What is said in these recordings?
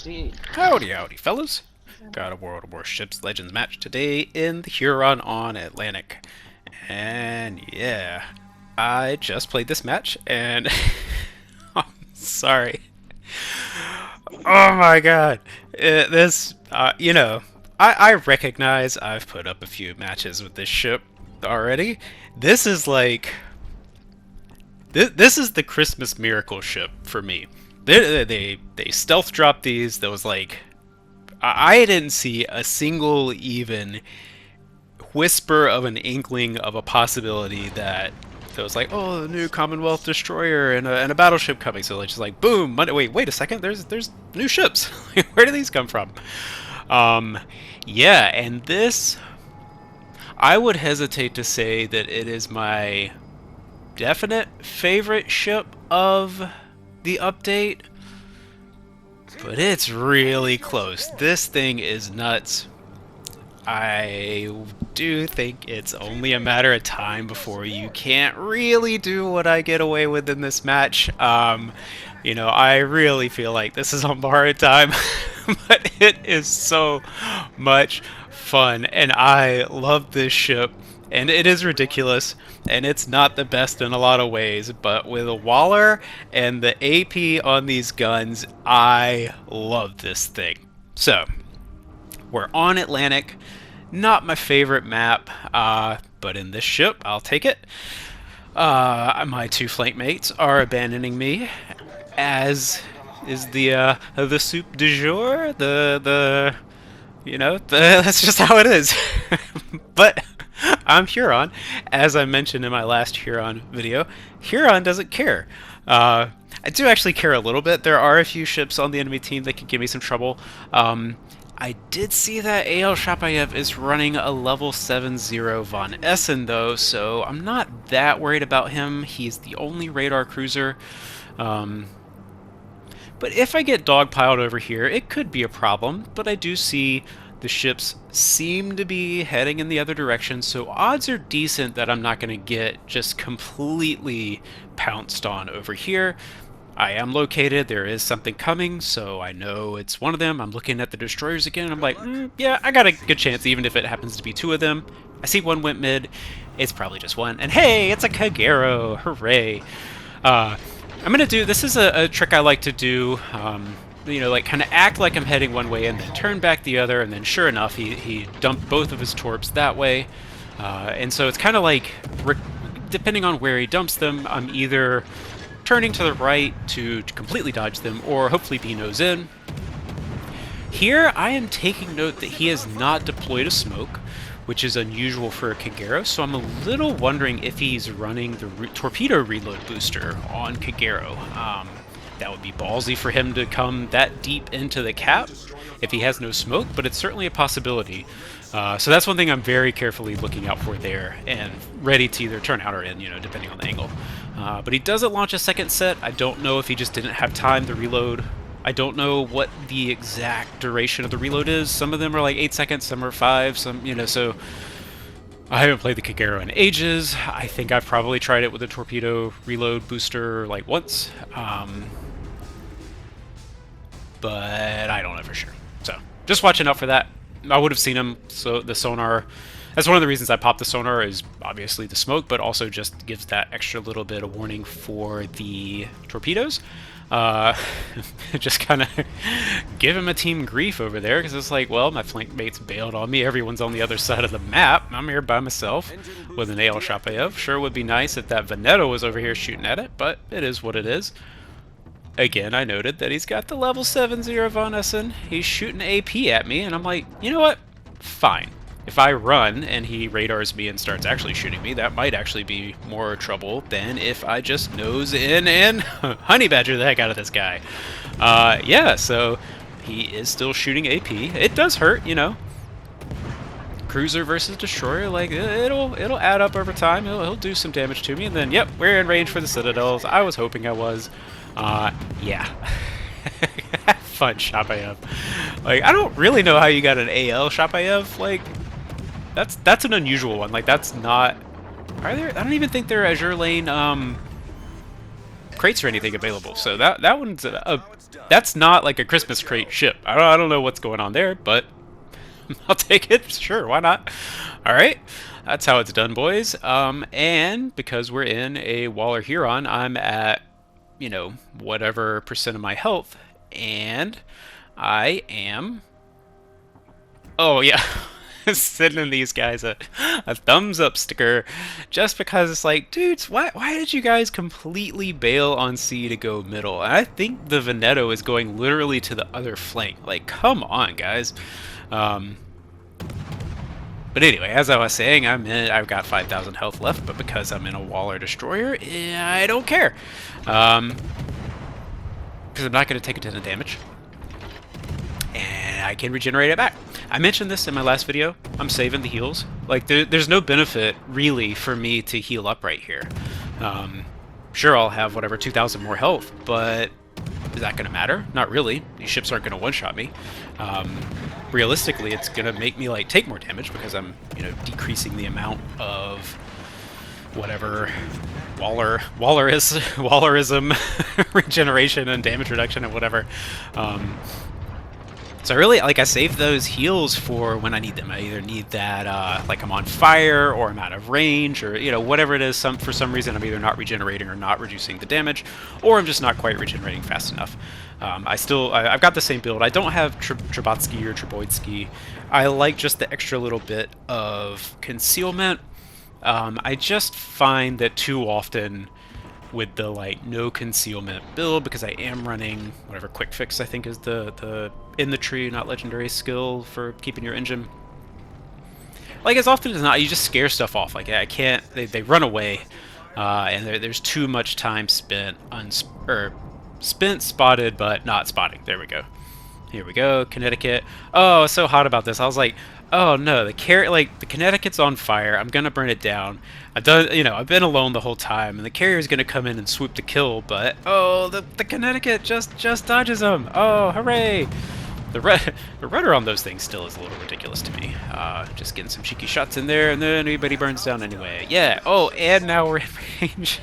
Howdy, howdy, fellas. Got a World of Warships Legends match today in the Huron on Atlantic. And yeah, I just played this match and I'm sorry. Oh my god. I recognize I've put up a few matches with this ship already. This is like this is the Christmas miracle ship for me. They stealth dropped these. There was like I didn't see a single even whisper of an inkling of a possibility that there was like, oh, a new Commonwealth destroyer and a battleship coming. So like just like boom, Monday. Wait a second. There's new ships. Where do these come from? Um, yeah, and this I would hesitate to say that it is my definite favorite ship of the update, but it's really close. This thing is nuts. I do think it's only a matter of time before you can't really do what I get away with in this match. I really feel like this is on borrowed time, but it is so much fun, and I love this ship, and it is ridiculous, and it's not the best in a lot of ways, but with a Waller and the AP on these guns, I love this thing. So, we're on Atlantic. Not my favorite map, but in this ship, I'll take it. My two flank mates are abandoning me, as is the soup du jour. That's just how it is. But I'm Huron, as I mentioned in my last Huron video. Huron doesn't care. I do actually care a little bit. There are a few ships on the enemy team that can give me some trouble. I did see that AL Shapayev is running a level 70 Von Essen though, so I'm not that worried about him. He's the only radar cruiser. But if I get dogpiled over here, it could be a problem, but I do see the ships seem to be heading in the other direction, so odds are decent that I'm not going to get just completely pounced on over here. I am located, there is something coming, so I know it's one of them. I'm looking at the destroyers again, and I'm like, yeah, I got a good chance, even if it happens to be two of them. I see one went mid, it's probably just one, and hey, it's a Kagero, hooray. I'm gonna do, this is a trick I like to do, like kind of act like I'm heading one way and then turn back the other, and then sure enough, he dumped both of his torps that way. And so it's kind of like, depending on where he dumps them, I'm either turning to the right to completely dodge them, or hopefully be nose in. Here, I am taking note that he has not deployed a smoke, which is unusual for a Kagero, so I'm a little wondering if he's running the torpedo reload booster on Kagero. That would be ballsy for him to come that deep into the cap if he has no smoke, but it's certainly a possibility. So that's one thing I'm very carefully looking out for there, and ready to either turn out or in, depending on the angle. But he doesn't launch a second set. I don't know if he just didn't have time to reload. I don't know what the exact duration of the reload is. Some of them are like 8 seconds, some are 5, so I haven't played the Kagero in ages. I think I've probably tried it with a torpedo reload booster like once. But I don't know for sure. So just watching out for that. I would have seen him, so the sonar, that's one of the reasons I popped the sonar, is obviously the smoke, but also just gives that extra little bit of warning for the torpedoes. Just kind of give him a team grief over there, because it's like, well, my flank mates bailed on me, everyone's on the other side of the map, I'm here by myself with an AL Shapayev. Sure would be nice if that Veneto was over here shooting at it, but it is what it is. Again, I noted that he's got the level 70 Von Essen. He's shooting AP at me, and I'm like, you know what? Fine. If I run and he radars me and starts actually shooting me, that might actually be more trouble than if I just nose in and honey badger the heck out of this guy. Yeah, so he is still shooting AP. It does hurt, Cruiser versus destroyer, like it'll add up over time. He'll do some damage to me, and then yep, we're in range for the citadels. I was hoping I was. Yeah. Have fun, Shapayev. Like, I don't really know how you got an AL Shapayev. Like, that's an unusual one. Like, that's not. Are there? I don't even think there are Azure Lane crates or anything available. So that one's That's not like a Christmas crate ship. I don't know what's going on there, but I'll take it. Sure, why not? All right, that's how it's done, boys. And because we're in a Waller Huron, I'm at, you know, whatever percent of my health, and I am. Oh yeah. Sending these guys a thumbs up sticker just because it's like, dudes, why did you guys completely bail on C to go middle? And I think the Veneto is going literally to the other flank. Like, come on, guys. But anyway, as I was saying, I've got 5,000 health left, but because I'm in a Waller destroyer, I don't care. Because I'm not going to take a ton of damage. And I can regenerate it back. I mentioned this in my last video. I'm saving the heals. Like, there's no benefit, really, for me to heal up right here. Sure, I'll have, whatever, 2,000 more health, but is that going to matter? Not really. These ships aren't going to one-shot me. Realistically, it's going to make me, like, take more damage because I'm, you know, decreasing the amount of whatever Wallerism regeneration and damage reduction and whatever. So really, like, I save those heals for when I need them. I either need that, like, I'm on fire, or I'm out of range, or, you know, whatever it is. For some reason, I'm either not regenerating or not reducing the damage, or I'm just not quite regenerating fast enough. I've got the same build. I don't have Trebotsky or Treboidsky. I like just the extra little bit of concealment. I just find that too often with the, like, no concealment build, because I am running whatever quick fix I think is the in the tree, not legendary skill for keeping your engine. Like, as often as not, you just scare stuff off. Like, I can't, they run away, and there's too much time spent spotted but not spotting. There we go. Here we go, Connecticut. Oh, I was so hot about this. I was like, oh no, the Connecticut's on fire. I'm gonna burn it down. I've been alone the whole time, and the carrier's gonna come in and swoop the kill. But oh, the Connecticut just dodges them. Oh, hooray! The rudder on those things still is a little ridiculous to me. Just getting some cheeky shots in there, and then everybody burns down anyway. Yeah. Oh, and now we're in range.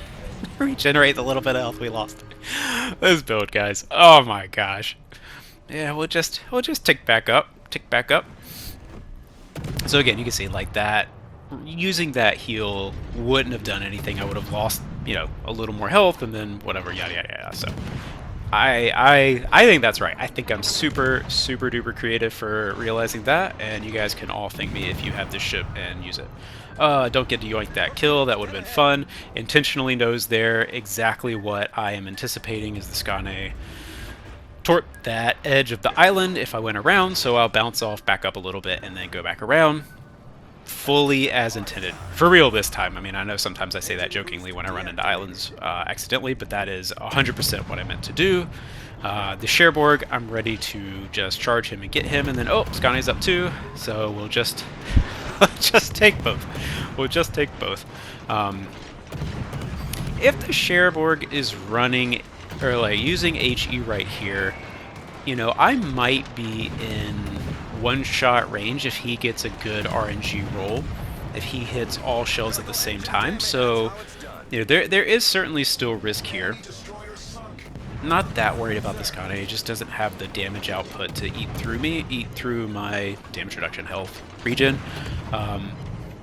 Regenerate the little bit of health we lost. This build, guys. Oh my gosh. Yeah, we'll just tick back up. So again, you can see, like, that, using that heal wouldn't have done anything. I would have lost, you know, a little more health, and then whatever, yada yada yada. So I think that's right. I think I'm super duper creative for realizing that, and you guys can all thank me if you have this ship and use it. Don't get to yoink that kill. That would have been fun. Intentionally knows there exactly what I am anticipating is the Skane toward that edge of the island if I went around, so I'll bounce off, back up a little bit, and then go back around. Fully as intended. For real this time. I mean, I know sometimes I say that jokingly when I run into islands accidentally, but that is 100% what I meant to do. The Cherbourg, I'm ready to just charge him and get him, and then, oh, Skane's up too, so we'll just just take both. We'll just take both. If the Cherbourg is running, or like using HE right here, you know, I might be in one-shot range if he gets a good RNG roll, if he hits all shells at the same time. So, you know, there is certainly still risk here. Not that worried about this Skane. It just doesn't have the damage output to eat through my damage reduction health regen.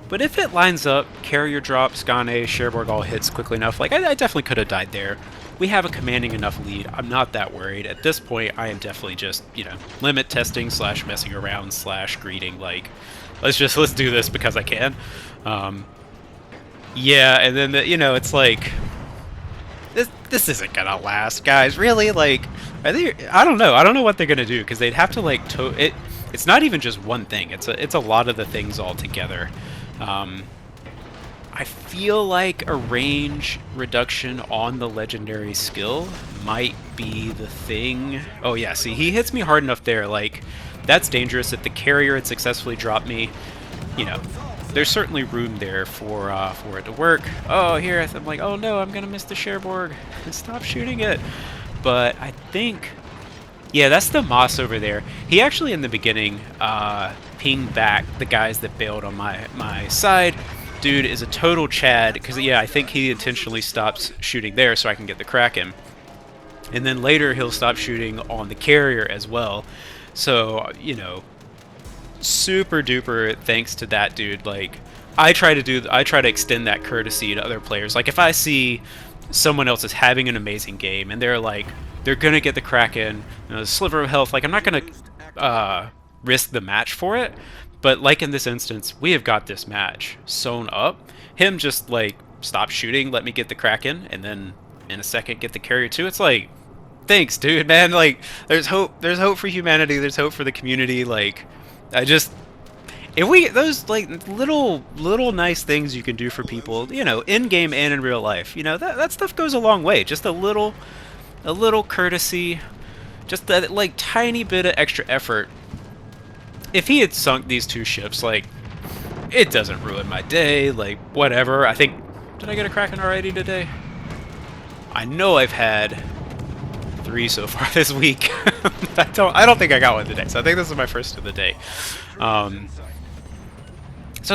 But if it lines up, carrier drop, Skane, Cherbourg all hits quickly enough, like, I definitely could have died there. We have a commanding enough lead. I'm not that worried. At this point, I am definitely just, you know, limit testing / messing around / greeting, like, let's do this because I can. Yeah, and then, you know, it's like, this isn't gonna last, guys. Really? Like, I don't know what they're gonna do, because they'd have to, like, it's not even just one thing. It's a lot of the things all together. I feel like a range reduction on the legendary skill might be the thing. Oh yeah, see, he hits me hard enough there. Like, that's dangerous. If the carrier had successfully dropped me, you know, there's certainly room there for it to work. Oh, here, I'm like, oh no, I'm gonna miss the Cherbourg. Stop shooting it. But I think, yeah, that's the Moss over there. He actually, in the beginning, pinged back the guys that bailed on my side. Dude is a total Chad, because, yeah, I think he intentionally stops shooting there so I can get the Kraken. And then later he'll stop shooting on the carrier as well. So, you know, super duper thanks to that dude. Like, I try to extend that courtesy to other players. Like, if I see someone else is having an amazing game and they're gonna get the Kraken, you know, a sliver of health, like, I'm not gonna risk the match for it. But like in this instance, we have got this match sewn up. Him just like stop shooting, let me get the Kraken, and then in a second get the carrier too. It's like, thanks, dude, man. Like, there's hope. There's hope for humanity. There's hope for the community. Like, I just, if we those like little nice things you can do for people, you know, in game and in real life, you know, that stuff goes a long way. Just a little courtesy, just that like tiny bit of extra effort. If he had sunk these two ships, like, it doesn't ruin my day. Like, whatever. I think, did I get a Kraken already today? I know I've had 3 so far this week. I don't think I got one today, so I think this is my first of the day. So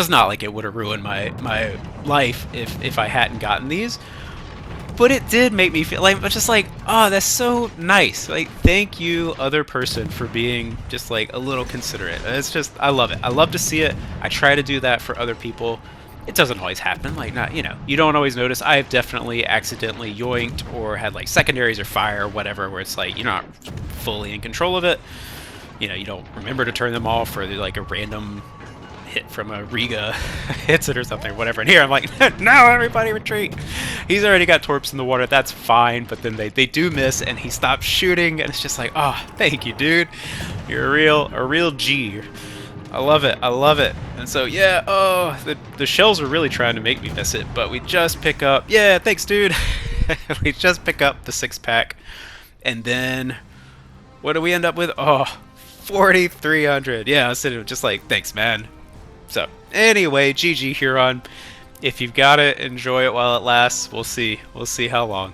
it's not like it would have ruined my life if I hadn't gotten these, but it did make me feel like, just like, oh, that's so nice. Like, thank you, other person, for being just like a little considerate. It's just, I love it. I love to see it. I try to do that for other people. It doesn't always happen. Like, not, you know, you don't always notice. I've definitely accidentally yoinked or had like secondaries or fire or whatever, where it's like you're not fully in control of it. You know, you don't remember to turn them off, or like a random hit from a Riga hits it or something, or whatever. And here I'm like, no, everybody retreat. He's already got torps in the water. That's fine. But then they do miss, and he stops shooting, and it's just like, oh, thank you, dude. You're a real G. I love it. I love it. And so, yeah, oh, the shells are really trying to make me miss it, but we just pick up, yeah, thanks, dude. We just pick up the 6-pack, and then what do we end up with? Oh, 4,300. Yeah, I was sitting just like, thanks, man. So, anyway, GG Huron. If you've got it, enjoy it while it lasts. We'll see. We'll see how long.